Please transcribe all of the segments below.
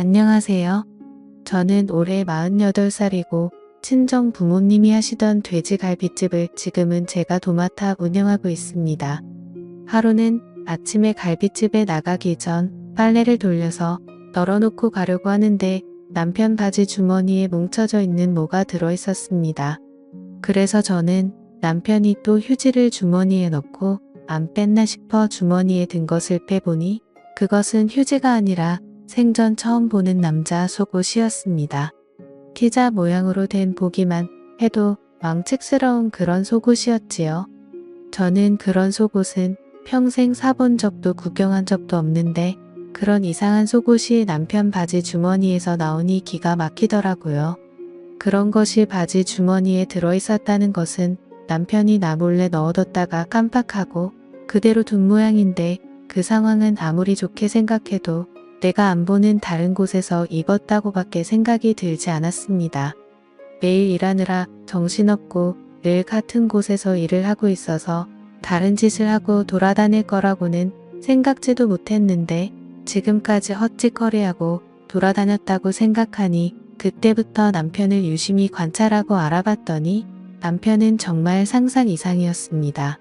안녕하세요. 저는 올해 48살이고 친정 부모님이 하시던 돼지갈비집을 지금은 제가 도맡아 운영하고 있습니다. 하루는 아침에 갈비집에 나가기 전 빨래를 돌려서 널어놓고 가려고 하는데 남편 바지 주머니에 뭉쳐져 있는 뭐가 들어있었습니다. 그래서 저는 남편이 또 휴지를 주머니에 넣고 안 뺐나 싶어 주머니에 든 것을 빼보니 그것은 휴지가 아니라 생전 처음 보는 남자 속옷이었습니다. 피자 모양으로 된 보기만 해도 왕측스러운 그런 속옷이었지요. 저는 그런 속옷은 평생 사본 적도 구경한 적도 없는데 그런 이상한 속옷이 남편 바지 주머니에서 나오니 기가 막히더라고요. 그런 것이 바지 주머니에 들어있었다는 것은 남편이 나 몰래 넣어뒀다가 깜빡하고 그대로 둔 모양인데 그 상황은 아무리 좋게 생각해도 내가 안 보는 다른 곳에서 입었다고밖에 생각이 들지 않았습니다. 매일 일하느라 정신없고 늘 같은 곳에서 일을 하고 있어서 다른 짓을 하고 돌아다닐 거라고는 생각지도 못했는데 지금까지 헛짓거리하고 돌아다녔다고 생각하니 그때부터 남편을 유심히 관찰하고 알아봤더니 남편은 정말 상상 이상이었습니다.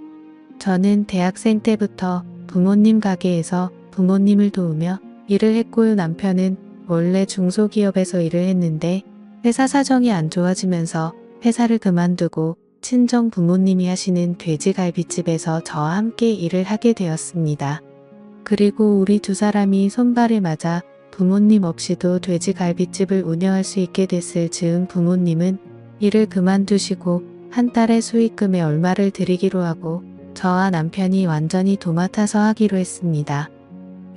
저는 대학생 때부터 부모님 가게에서 부모님을 도우며 일을 했고요. 남편은 원래 중소기업에서 일을 했는데 회사 사정이 안 좋아지면서 회사를 그만두고 친정 부모님이 하시는 돼지갈비집에서 저와 함께 일을 하게 되었습니다. 그리고 우리 두 사람이 손발을 맞아 부모님 없이도 돼지갈비집을 운영할 수 있게 됐을 즈음 부모님은 일을 그만두시고 한 달의 수익금에 얼마를 드리기로 하고 저와 남편이 완전히 도맡아서 하기로 했습니다.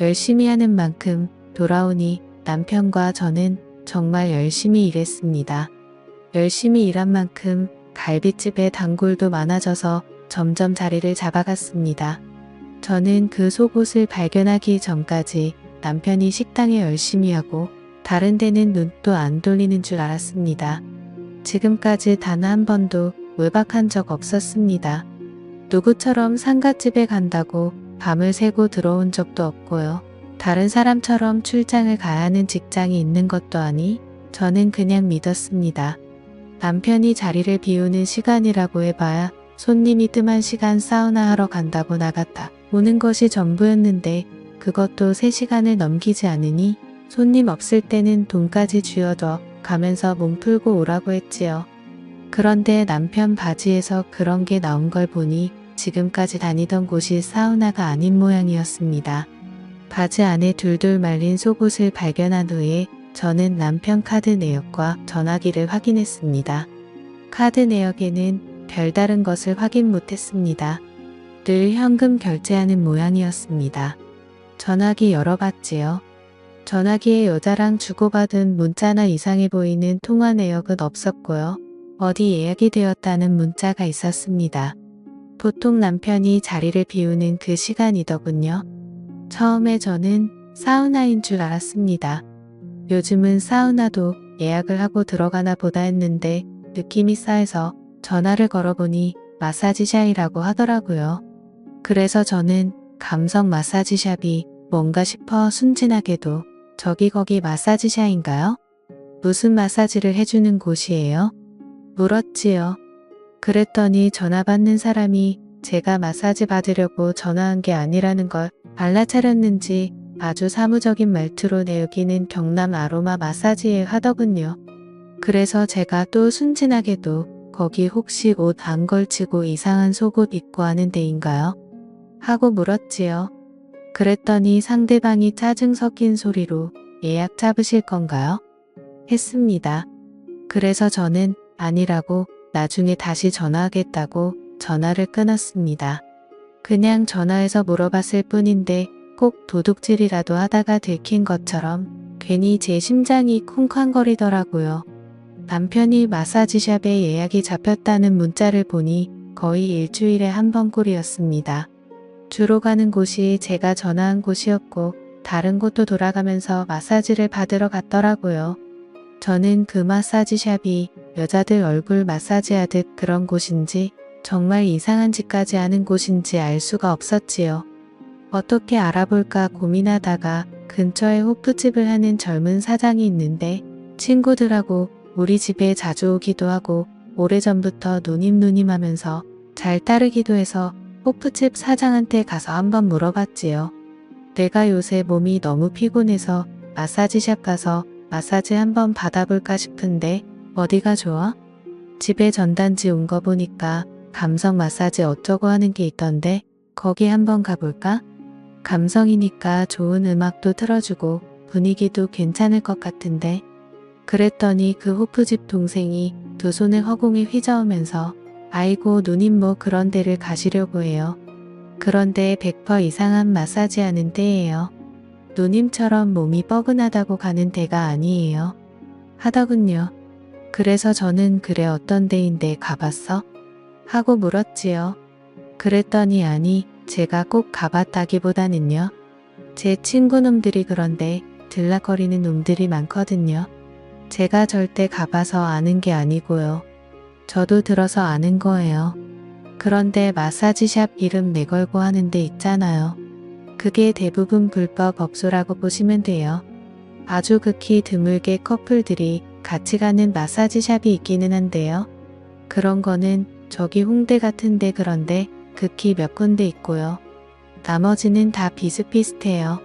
열심히 하는 만큼 돌아오니 남편과 저는 정말 열심히 일했습니다. 열심히 일한 만큼 갈비집에 단골도 많아져서 점점 자리를 잡아갔습니다. 저는 그 속옷을 발견하기 전까지 남편이 식당에 열심히 하고 다른 데는 눈도 안 돌리는 줄 알았습니다. 지금까지 단 한 번도 외박한 적 없었습니다. 누구처럼 상가집에 간다고 밤을 새고 들어온 적도 없고요. 다른 사람처럼 출장을 가야 하는 직장이 있는 것도 아니 저는 그냥 믿었습니다. 남편이 자리를 비우는 시간이라고 해봐야 손님이 뜸한 시간 사우나 하러 간다고 나갔다 오는 것이 전부였는데 그것도 3시간을 넘기지 않으니 손님 없을 때는 돈까지 쥐어줘 가면서 몸 풀고 오라고 했지요. 그런데 남편 바지에서 그런 게 나온 걸 보니 지금까지 다니던 곳이 사우나가 아닌 모양이었습니다. 바지 안에 둘둘 말린 속옷을 발견한 후에 저는 남편 카드 내역과 전화기를 확인했습니다. 카드 내역에는 별다른 것을 확인 못했습니다. 늘 현금 결제하는 모양이었습니다. 전화기 열어봤지요. 전화기에 여자랑 주고받은 문자나 이상해 보이는 통화 내역은 없었고요. 어디 예약이 되었다는 문자가 있었습니다. 보통 남편이 자리를 비우는 그 시간이더군요. 처음에 저는 사우나인 줄 알았습니다. 요즘은 사우나도 예약을 하고 들어가나 보다 했는데 느낌이 싸해서 전화를 걸어보니 마사지샵이라고 하더라고요. 그래서 저는 감성 마사지샵이 뭔가 싶어 순진하게도 저기 거기 마사지샵인가요? 무슨 마사지를 해주는 곳이에요? 물었지요. 그랬더니 전화 받는 사람이 제가 마사지 받으려고 전화한 게 아니라는 걸 알아차렸는지 아주 사무적인 말투로 여기는 경남 아로마 마사지에 하더군요. 그래서 제가 또 순진하게도 거기 혹시 옷 안 걸치고 이상한 속옷 입고 하는 데인가요? 하고 물었지요. 그랬더니 상대방이 짜증 섞인 소리로 예약 잡으실 건가요? 했습니다. 그래서 저는 아니라고 나중에 다시 전화하겠다고 전화를 끊었습니다. 그냥 전화해서 물어봤을 뿐인데 꼭 도둑질이라도 하다가 들킨 것처럼 괜히 제 심장이 쿵쾅거리더라고요. 남편이 마사지샵에 예약이 잡혔다는 문자를 보니 거의 일주일에 한 번 꼴이었습니다. 주로 가는 곳이 제가 전화한 곳이었고 다른 곳도 돌아가면서 마사지를 받으러 갔더라고요. 저는 그 마사지샵이 여자들 얼굴 마사지하듯 그런 곳인지 정말 이상한 짓까지 하는 곳인지 알 수가 없었지요. 어떻게 알아볼까 고민하다가 근처에 호프집을 하는 젊은 사장이 있는데 친구들하고 우리 집에 자주 오기도 하고 오래전부터 누님 하면서 잘 따르기도 해서 호프집 사장한테 가서 한번 물어봤지요. 내가 요새 몸이 너무 피곤해서 마사지샵 가서 마사지 한번 받아볼까 싶은데 어디가 좋아? 집에 전단지 온 거 보니까 감성 마사지 어쩌고 하는 게 있던데 거기 한번 가볼까? 감성이니까 좋은 음악도 틀어주고 분위기도 괜찮을 것 같은데. 그랬더니 그 호프집 동생이 두 손을 허공에 휘저으면서 아이고 누님 뭐 그런 데를 가시려고 해요. 그런데 100% 이상한 마사지 하는 데예요. 누님처럼 몸이 뻐근하다고 가는 데가 아니에요. 하더군요. 그래서 저는 그래 어떤 데인데 가봤어? 하고 물었지요. 그랬더니 아니 제가 꼭 가봤다기보다는요. 제 친구놈들이 그런데 들락거리는 놈들이 많거든요. 제가 절대 가봐서 아는 게 아니고요. 저도 들어서 아는 거예요. 그런데 마사지샵 이름 내걸고 하는 데 있잖아요. 그게 대부분 불법 업소라고 보시면 돼요. 아주 극히 드물게 커플들이 같이 가는 마사지샵이 있기는 한데요. 그런 거는 저기 홍대 같은데 그런데 극히 몇 군데 있고요. 나머지는 다 비슷비슷해요.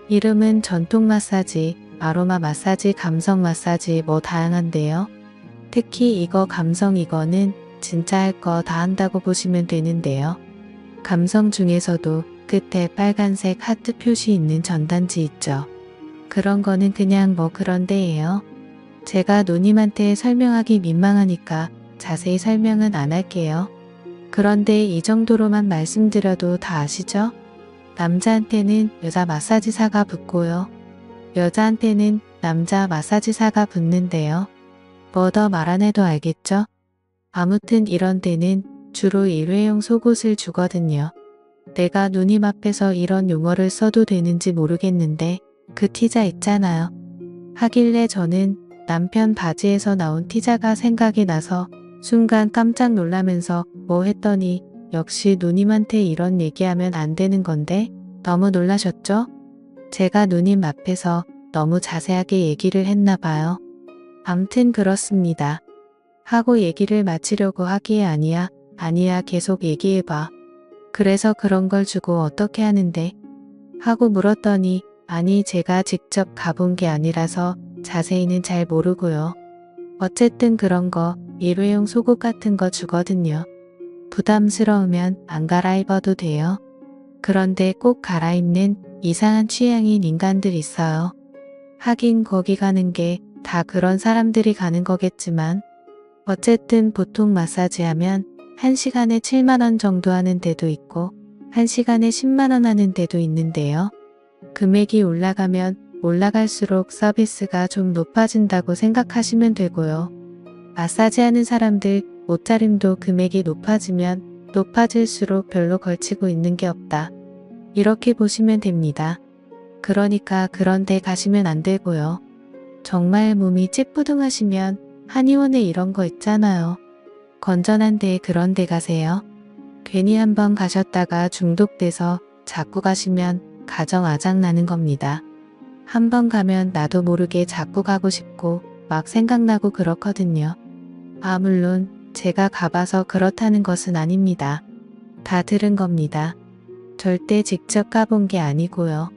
이름은 전통 마사지, 아로마 마사지, 감성 마사지 뭐 다양한데요. 특히 이거 감성 이거는 진짜 할 거 다 한다고 보시면 되는데요. 감성 중에서도 끝에 빨간색 하트 표시 있는 전단지 있죠. 그런 거는 그냥 뭐 그런 데예요. 제가 누님한테 설명하기 민망하니까 자세히 설명은 안 할게요. 그런데 이 정도로만 말씀드려도 다 아시죠? 남자한테는 여자 마사지사가 붙고요. 여자한테는 남자 마사지사가 붙는데요. 뭐 더 말 안 해도 알겠죠? 아무튼 이런 데는 주로 일회용 속옷을 주거든요. 내가 누님 앞에서 이런 용어를 써도 되는지 모르겠는데 그 티자 있잖아요. 하길래 저는 남편 바지에서 나온 티자가 생각이 나서 순간 깜짝 놀라면서 뭐 했더니 역시 누님한테 이런 얘기하면 안 되는 건데 너무 놀라셨죠? 제가 누님 앞에서 너무 자세하게 얘기를 했나 봐요. 암튼 그렇습니다. 하고 얘기를 마치려고 하기에 아니야 계속 얘기해봐. 그래서 그런 걸 주고 어떻게 하는데? 하고 물었더니 아니 제가 직접 가본 게 아니라서 자세히는 잘 모르고요. 어쨌든 그런 거 일회용 속옷 같은 거 주거든요. 부담스러우면 안 갈아입어도 돼요. 그런데 꼭 갈아입는 이상한 취향인 인간들 있어요. 하긴 거기 가는 게 다 그런 사람들이 가는 거겠지만 어쨌든 보통 마사지 하면 1시간에 7만원 정도 하는 데도 있고 1시간에 10만원 하는 데도 있는데요. 금액이 올라가면 올라갈수록 서비스가 좀 높아진다고 생각하시면 되고요. 마사지 하는 사람들 옷차림도 금액이 높아지면 높아질수록 별로 걸치고 있는 게 없다. 이렇게 보시면 됩니다. 그러니까 그런 데 가시면 안 되고요. 정말 몸이 찌뿌둥하시면 한의원에 이런 거 있잖아요. 건전한 데 그런 데 가세요. 괜히 한번 가셨다가 중독돼서 자꾸 가시면 가정 아작나는 겁니다. 한번 가면 나도 모르게 자꾸 가고 싶고 막 생각나고 그렇거든요. 아 물론 제가 가봐서 그렇다는 것은 아닙니다. 다 들은 겁니다. 절대 직접 가본 게 아니고요.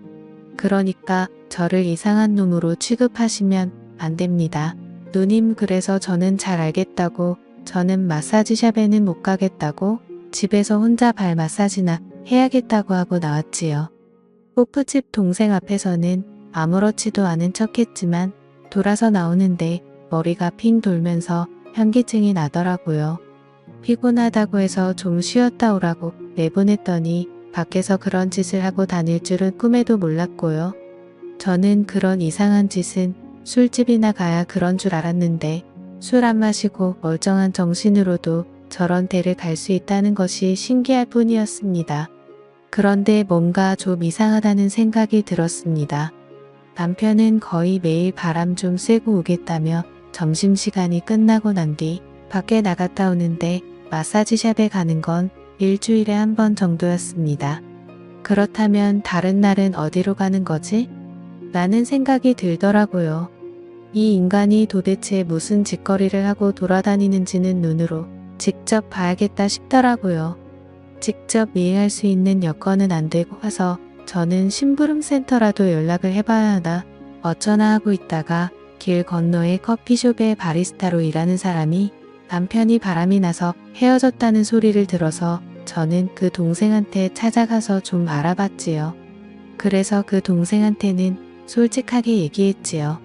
그러니까 저를 이상한 놈으로 취급하시면 안 됩니다. 누님 그래서 저는 잘 알겠다고 저는 마사지샵에는 못 가겠다고 집에서 혼자 발 마사지나 해야겠다고 하고 나왔지요. 호프집 동생 앞에서는 아무렇지도 않은 척했지만 돌아서 나오는데 머리가 핑 돌면서 현기증이 나더라고요. 피곤하다고 해서 좀 쉬었다 오라고 내보냈더니 밖에서 그런 짓을 하고 다닐 줄은 꿈에도 몰랐고요. 저는 그런 이상한 짓은 술집이나 가야 그런 줄 알았는데 술 안 마시고 멀쩡한 정신으로도 저런 데를 갈 수 있다는 것이 신기할 뿐이었습니다. 그런데 뭔가 좀 이상하다는 생각이 들었습니다. 남편은 거의 매일 바람 좀 쐬고 오겠다며 점심시간이 끝나고 난 뒤 밖에 나갔다 오는데 마사지샵에 가는 건 일주일에 한 번 정도였습니다. 그렇다면 다른 날은 어디로 가는 거지? 라는 생각이 들더라고요. 이 인간이 도대체 무슨 짓거리를 하고 돌아다니는지는 눈으로 직접 봐야겠다 싶더라고요. 직접 미행할 수 있는 여건은 안 되고 해서 저는 심부름센터라도 연락을 해봐야 하나 어쩌나 하고 있다가 길 건너의 커피숍의 바리스타로 일하는 사람이 남편이 바람이 나서 헤어졌다는 소리를 들어서 저는 그 동생한테 찾아가서 좀 알아봤지요. 그래서 그 동생한테는 솔직하게 얘기했지요.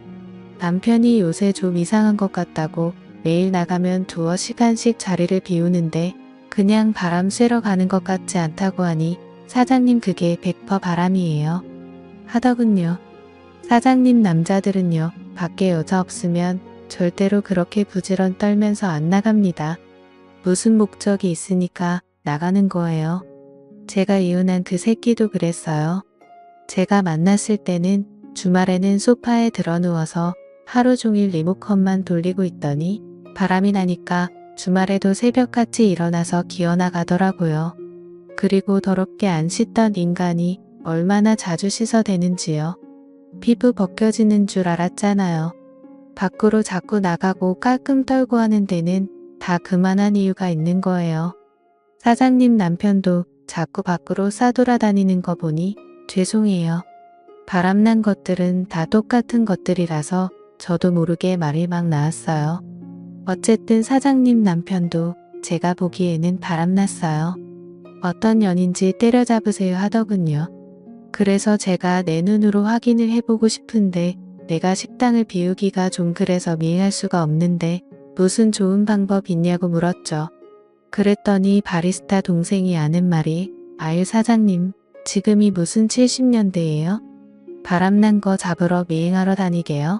남편이 요새 좀 이상한 것 같다고 매일 나가면 두어 시간씩 자리를 비우는데 그냥 바람 쐬러 가는 것 같지 않다고 하니 사장님 그게 100% 바람이에요. 하더군요. 사장님 남자들은요 밖에 여자 없으면 절대로 그렇게 부지런 떨면서 안 나갑니다. 무슨 목적이 있으니까 나가는 거예요. 제가 이혼한 그 새끼도 그랬어요. 제가 만났을 때는 주말에는 소파에 드러누워서 하루 종일 리모컨만 돌리고 있더니 바람이 나니까 주말에도 새벽같이 일어나서 기어나가더라고요. 그리고 더럽게 안 씻던 인간이 얼마나 자주 씻어대는지요. 피부 벗겨지는 줄 알았잖아요. 밖으로 자꾸 나가고 깔끔 떨고 하는 데는 다 그만한 이유가 있는 거예요. 사장님 남편도 자꾸 밖으로 싸돌아다니는 거 보니 죄송해요. 바람난 것들은 다 똑같은 것들이라서 저도 모르게 말이 막 나왔어요. 어쨌든 사장님 남편도 제가 보기에는 바람났어요. 어떤 년인지 때려잡으세요 하더군요. 그래서 제가 내 눈으로 확인을 해보고 싶은데 내가 식당을 비우기가 좀 그래서 미행할 수가 없는데 무슨 좋은 방법 있냐고 물었죠. 그랬더니 바리스타 동생이 하는 말이 아유 사장님 지금이 무슨 70년대예요? 바람난 거 잡으러 미행하러 다니게요?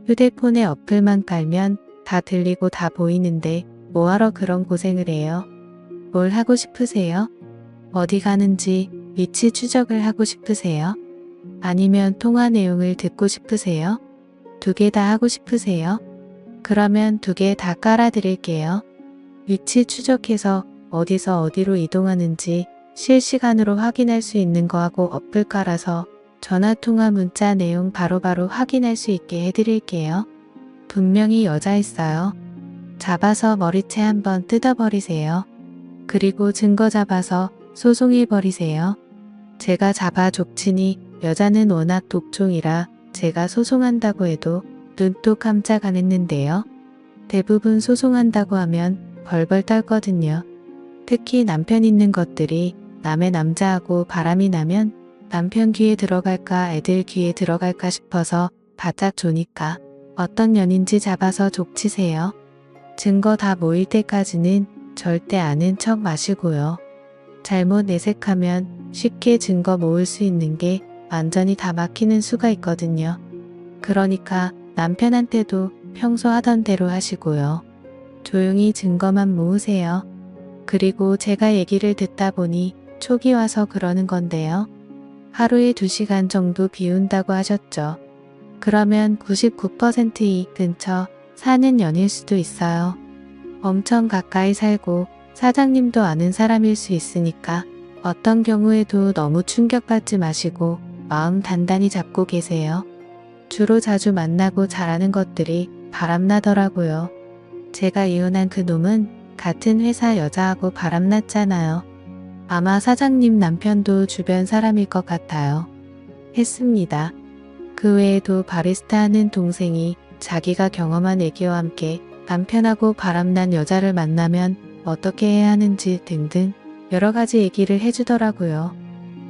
휴대폰에 어플만 깔면 다 들리고 다 보이는데 뭐하러 그런 고생을 해요? 뭘 하고 싶으세요? 어디 가는지 위치 추적을 하고 싶으세요? 아니면 통화 내용을 듣고 싶으세요? 두 개 다 하고 싶으세요? 그러면 두 개 다 깔아드릴게요. 위치 추적해서 어디서 어디로 이동하는지 실시간으로 확인할 수 있는 거하고 어플 깔아서 전화통화 문자 내용 바로바로 확인할 수 있게 해드릴게요. 분명히 여자였어요. 잡아서 머리채 한번 뜯어버리세요. 그리고 증거 잡아서 소송해버리세요. 제가 잡아 족치니 여자는 워낙 독종이라 제가 소송한다고 해도 눈도 깜짝 안 했는데요. 대부분 소송한다고 하면 벌벌 떨거든요. 특히 남편 있는 것들이 남의 남자하고 바람이 나면 남편 귀에 들어갈까 애들 귀에 들어갈까 싶어서 바짝 조니까 어떤 년인지 잡아서 족치세요. 증거 다 모일 때까지는 절대 아는 척 마시고요. 잘못 내색하면 쉽게 증거 모을 수 있는 게 완전히 다 막히는 수가 있거든요. 그러니까 남편한테도 평소 하던 대로 하시고요. 조용히 증거만 모으세요. 그리고 제가 얘기를 듣다 보니 촉이 와서 그러는 건데요. 하루에 2시간 정도 비운다고 하셨죠. 그러면 99%이 근처 사는 연일 수도 있어요. 엄청 가까이 살고 사장님도 아는 사람일 수 있으니까 어떤 경우에도 너무 충격받지 마시고 마음 단단히 잡고 계세요. 주로 자주 만나고 잘하는 것들이 바람나더라고요. 제가 이혼한 그 놈은 같은 회사 여자하고 바람났잖아요. 아마 사장님 남편도 주변 사람일 것 같아요. 했습니다. 그 외에도 바리스타 하는 동생이 자기가 경험한 애기와 함께 남편하고 바람난 여자를 만나면 어떻게 해야 하는지 등등 여러 가지 얘기를 해주더라고요.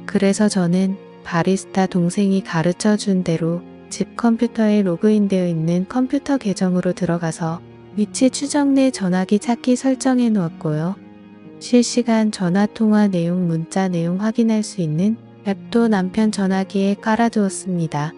그래서 저는 바리스타 동생이 가르쳐 준 대로 집 컴퓨터에 로그인되어 있는 컴퓨터 계정으로 들어가서 위치 추적 내 전화기 찾기 설정해 놓았고요. 실시간 전화통화 내용, 문자 내용 확인할 수 있는 앱도 남편 전화기에 깔아두었습니다.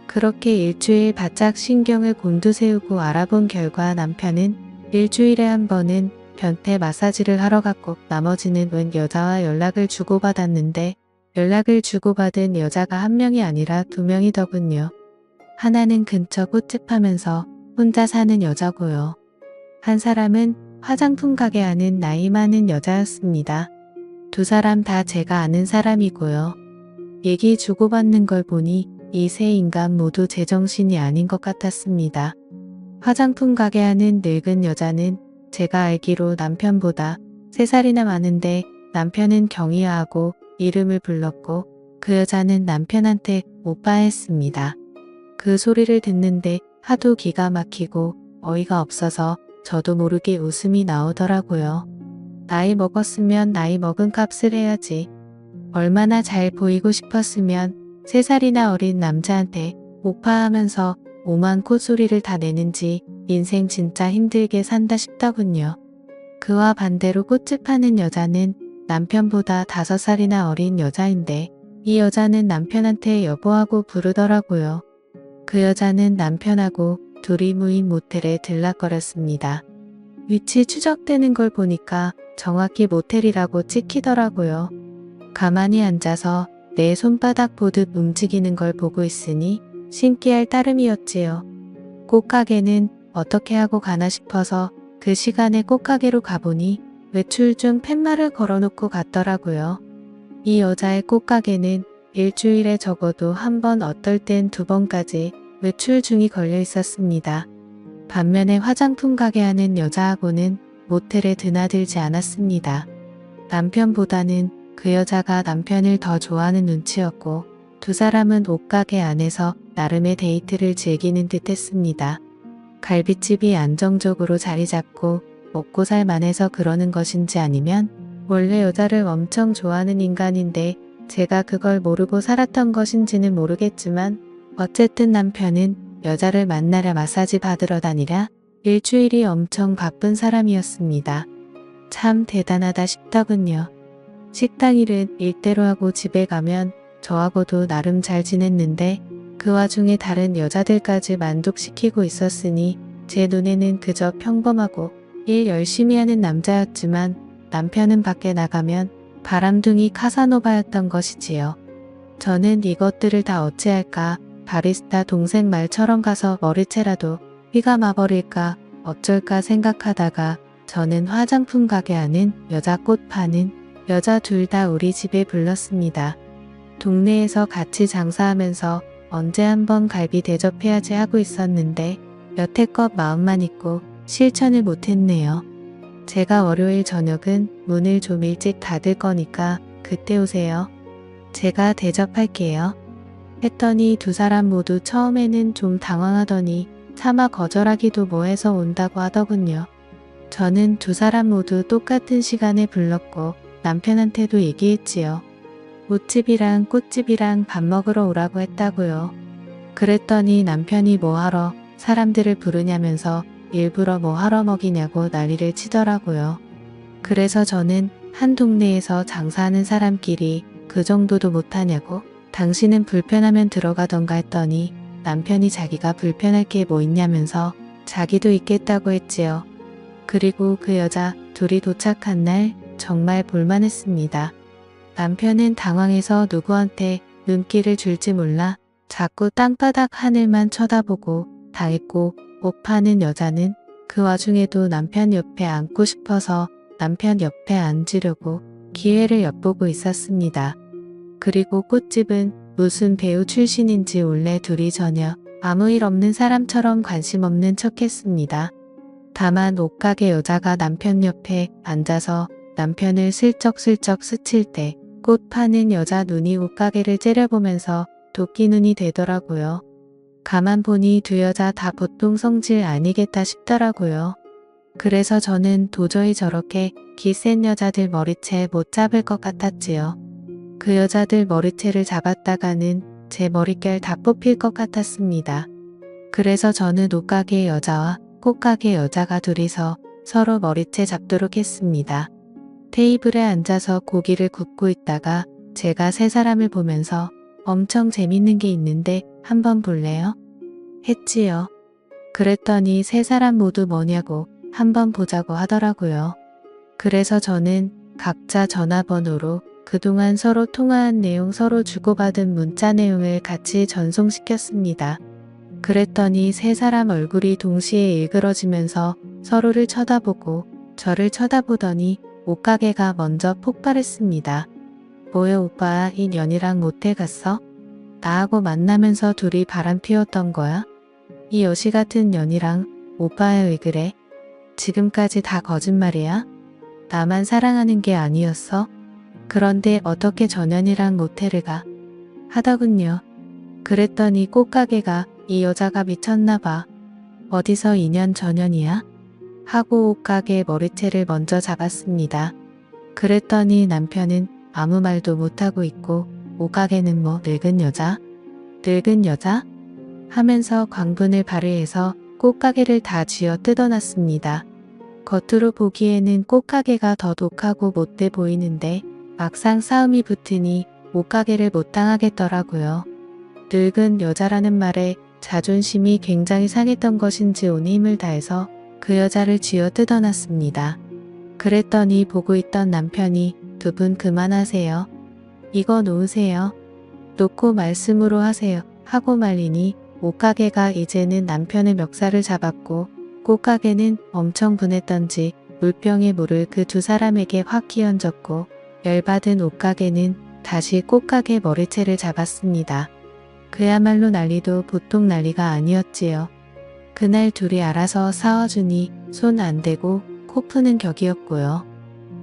그렇게 일주일 바짝 신경을 곤두세우고 알아본 결과 남편은 일주일에 한 번은 변태 마사지를 하러 갔고 나머지는 웬 여자와 연락을 주고받았는데 연락을 주고받은 여자가 한 명이 아니라 2명이더군요. 하나는 근처 꽃집하면서 혼자 사는 여자고요. 한 사람은 화장품 가게 하는 나이 많은 여자였습니다. 두 사람 다 제가 아는 사람이고요. 얘기 주고받는 걸 보니 이 세 인간 모두 제정신이 아닌 것 같았습니다. 화장품 가게 하는 늙은 여자는 제가 알기로 남편보다 3살이나 많은데 남편은 경희아하고 이름을 불렀고 그 여자는 남편한테 오빠 했습니다. 그 소리를 듣는데 하도 기가 막히고 어이가 없어서 저도 모르게 웃음이 나오더라고요. 나이 먹었으면 나이 먹은 값을 해야지. 얼마나 잘 보이고 싶었으면 3살이나 어린 남자한테 오빠 하면서 오만 콧소리를 다 내는지 인생 진짜 힘들게 산다 싶더군요. 그와 반대로 꽃집 하는 여자는 남편보다 5살이나 어린 여자인데 이 여자는 남편한테 여보하고 부르더라고요. 그 여자는 남편하고 둘이 무인 모텔에 들락거렸습니다. 위치 추적되는 걸 보니까 정확히 모텔이라고 찍히더라고요. 가만히 앉아서 내 손바닥 보듯 움직이는 걸 보고 있으니 신기할 따름이었지요. 꽃가게는 어떻게 하고 가나 싶어서 그 시간에 꽃가게로 가보니 외출 중 팻말을 걸어놓고 갔더라고요. 이 여자의 꽃가게는 일주일에 적어도 한 번, 어떨 땐 2번까지 외출 중이 걸려 있었습니다. 반면에 화장품 가게 하는 여자하고는 모텔에 드나들지 않았습니다. 남편보다는 그 여자가 남편을 더 좋아하는 눈치였고 두 사람은 옷가게 안에서 나름의 데이트를 즐기는 듯 했습니다. 갈비집이 안정적으로 자리 잡고 먹고 살 만해서 그러는 것인지 아니면 원래 여자를 엄청 좋아하는 인간인데 제가 그걸 모르고 살았던 것인지는 모르겠지만 어쨌든 남편은 여자를 만나려 마사지 받으러 다니랴 일주일이 엄청 바쁜 사람이었습니다. 참 대단하다 싶더군요. 식당 일은 일대로 하고 집에 가면 저하고도 나름 잘 지냈는데 그 와중에 다른 여자들까지 만족시키고 있었으니 제 눈에는 그저 평범하고 일 열심히 하는 남자였지만 남편은 밖에 나가면 바람둥이 카사노바였던 것이지요. 저는 이것들을 다 어찌할까 바리스타 동생 말처럼 가서 머리채라도 휘가 마버릴까 어쩔까 생각하다가 저는 화장품 가게 하는 여자 꽃 파는 여자 둘 다 우리 집에 불렀습니다. 동네에서 같이 장사하면서 언제 한번 갈비 대접해야지 하고 있었는데 여태껏 마음만 있고 실천을 못했네요. 제가 월요일 저녁은 문을 좀 일찍 닫을 거니까 그때 오세요. 제가 대접할게요. 했더니 두 사람 모두 처음에는 좀 당황하더니 차마 거절하기도 뭐해서 온다고 하더군요. 저는 두 사람 모두 똑같은 시간에 불렀고 남편한테도 얘기했지요. 옷집이랑 꽃집이랑 밥 먹으러 오라고 했다고요. 그랬더니 남편이 뭐 하러 사람들을 부르냐면서 일부러 뭐 하러 먹이냐고 난리를 치더라고요. 그래서 저는 한 동네에서 장사하는 사람끼리 그 정도도 못하냐고 당신은 불편하면 들어가던가 했더니 남편이 자기가 불편할 게 뭐 있냐면서 자기도 있겠다고 했지요. 그리고 그 여자 둘이 도착한 날 정말 볼만했습니다. 남편은 당황해서 누구한테 눈길을 줄지 몰라 자꾸 땅바닥 하늘만 쳐다보고 당했고 옷 파는 여자는 그 와중에도 남편 옆에 앉고 싶어서 남편 옆에 앉으려고 기회를 엿보고 있었습니다. 그리고 꽃집은 무슨 배우 출신인지 원래 둘이 전혀 아무 일 없는 사람처럼 관심 없는 척했습니다. 다만 옷가게 여자가 남편 옆에 앉아서 남편을 슬쩍슬쩍 스칠 때 꽃 파는 여자 눈이 옷가게를 째려보면서 도끼 눈이 되더라고요. 가만 보니 두 여자 다 보통 성질 아니겠다 싶더라고요. 그래서 저는 도저히 저렇게 기센 여자들 머리채 못 잡을 것 같았지요. 그 여자들 머리채를 잡았다가는 제 머릿결 다 뽑힐 것 같았습니다. 그래서 저는 옷가게 여자와 꽃가게 여자가 둘이서 서로 머리채 잡도록 했습니다. 테이블에 앉아서 고기를 굽고 있다가 제가 세 사람을 보면서 엄청 재밌는 게 있는데 한번 볼래요? 했지요. 그랬더니 세 사람 모두 뭐냐고 한번 보자고 하더라고요. 그래서 저는 각자 전화번호로 그동안 서로 통화한 내용 서로 주고받은 문자 내용을 같이 전송시켰습니다. 그랬더니 세 사람 얼굴이 동시에 일그러지면서 서로를 쳐다보고 저를 쳐다보더니 옷가게가 먼저 폭발했습니다. 뭐야 오빠 이 년이랑 모텔 갔어? 나하고 만나면서 둘이 바람 피웠던 거야? 이 여시 같은 년이랑 오빠야 왜 그래? 지금까지 다 거짓말이야? 나만 사랑하는 게 아니었어? 그런데 어떻게 전현이랑 모텔을 가? 하더군요. 그랬더니 꽃가게가 이 여자가 미쳤나 봐. 어디서 2년 전현이야? 하고 옷가게 머리채를 먼저 잡았습니다. 그랬더니 남편은 아무 말도 못하고 있고 옷가게는 뭐 늙은 여자? 늙은 여자? 하면서 광분을 발휘해서 꽃가게를 다 쥐어 뜯어놨습니다. 겉으로 보기에는 꽃가게가 더 독하고 못돼 보이는데 막상 싸움이 붙으니 옷가게를 못 당하겠더라고요. 늙은 여자라는 말에 자존심이 굉장히 상했던 것인지 온 힘을 다해서 그 여자를 쥐어 뜯어놨습니다. 그랬더니 보고 있던 남편이 두 분 그만하세요. 이거 놓으세요. 놓고 말씀으로 하세요. 하고 말리니 옷가게가 이제는 남편의 멱살을 잡았고 꽃가게는 엄청 분했던지 물병에 물을 그 두 사람에게 확 끼얹었고 열받은 옷가게는 다시 꽃가게 머리채를 잡았습니다. 그야말로 난리도 보통 난리가 아니었지요. 그날 둘이 알아서 싸워주니 손 안 대고 코 푸는 격이었고요.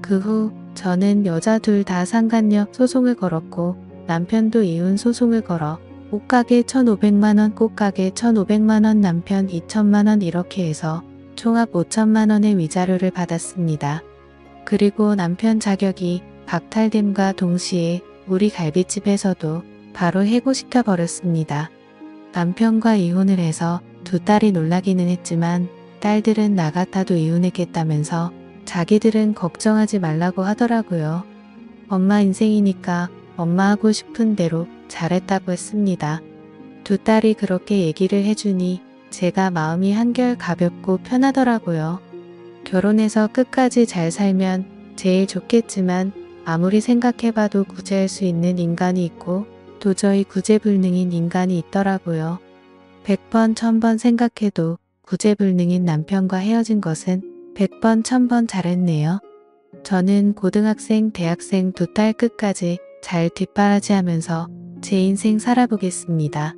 그 후 저는 여자 둘 다 상간녀 소송을 걸었고 남편도 이혼 소송을 걸어 옷가게 1,500만원, 꽃가게 1,500만원, 남편 2천만원 이렇게 해서 총합 5천만원의 위자료를 받았습니다. 그리고 남편 자격이 박탈됨과 동시에 우리 갈비집에서도 바로 해고시켜 버렸습니다. 남편과 이혼을 해서 두 딸이 놀라기는 했지만 딸들은 나 같아도 이혼했겠다면서 자기들은 걱정하지 말라고 하더라고요. 엄마 인생이니까 엄마 하고 싶은 대로 잘했다고 했습니다. 두 딸이 그렇게 얘기를 해주니 제가 마음이 한결 가볍고 편하더라고요. 결혼해서 끝까지 잘 살면 제일 좋겠지만 아무리 생각해봐도 구제할 수 있는 인간이 있고 도저히 구제불능인 인간이 있더라고요. 100번 1000번 생각해도 구제불능인 남편과 헤어진 것은 100번 1000번 잘했네요. 저는 고등학생, 대학생 두 딸 끝까지 잘 뒷바라지하면서 제 인생 살아보겠습니다.